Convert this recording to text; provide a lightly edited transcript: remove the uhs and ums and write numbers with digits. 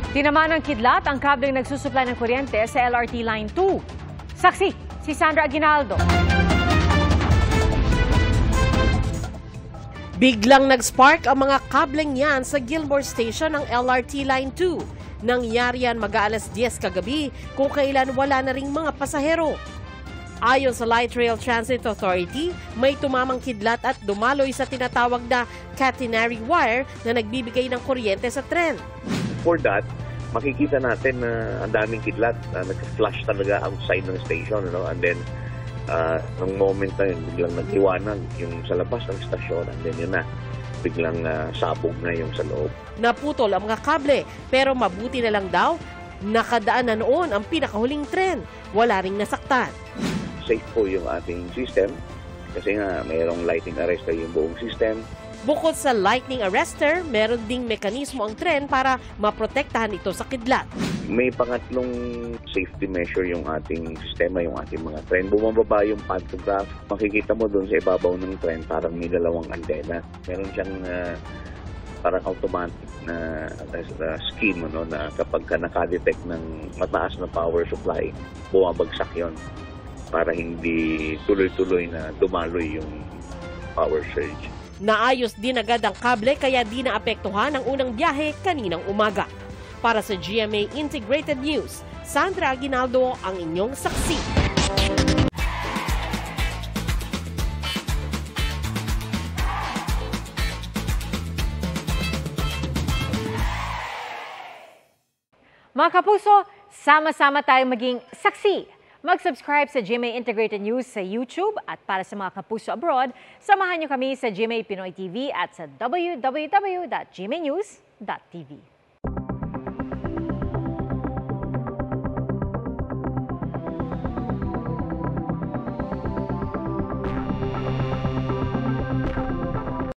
Tinamaan ng kidlat ang kableng nagsusupply ng kuryente sa LRT Line 2. Saksi, si Sandra Aguinaldo. Biglang nag-spark ang mga kableng yan sa Gilmore Station ng LRT Line 2. Nangyari yan mag-aalas 10 kagabi kung kailan wala na ring mga pasahero. Ayon sa Light Rail Transit Authority, may tumamang kidlat at dumaloy sa tinatawag na catenary wire na nagbibigay ng kuryente sa tren. For that, makikita natin na ang daming kidlat na nag-flash talaga outside ng station. And then, nung moment na yun, biglang nag-iwanag yung sa labas ng stasyon. And then yun na, biglang sabog na yung sa loob. Naputol ang mga kable, pero mabuti na lang daw, nakadaan na noon ang pinakahuling tren. Wala ring nasaktan. Safe po yung ating system kasi nga mayroong lightning arrestor yung buong system. Bukod sa lightning arrestor, meron ding mekanismo ang tren para maprotektahan ito sa kidlat. May pangatlong safety measure yung ating sistema, yung ating mga tren. Bumababa yung pantograph. Makikita mo doon sa ibabaw ng tren parang may dalawang antena. Meron siyang parang automatic na scheme na kapag ka nakadetect ng mataas na power supply, bumabagsak yon para hindi tuloy-tuloy na dumaloy yung power surge. Naayos din agad ang kable kaya di naapektuhan ang unang biyahe kaninang umaga. Para sa GMA Integrated News, Sandra Aguinaldo ang inyong saksi. Mga kapuso, sama-sama tayong maging saksi. Mag-subscribe sa GMA Integrated News sa YouTube at para sa mga kapuso abroad, samahan niyo kami sa GMA Pinoy TV at sa www.gmanews.tv.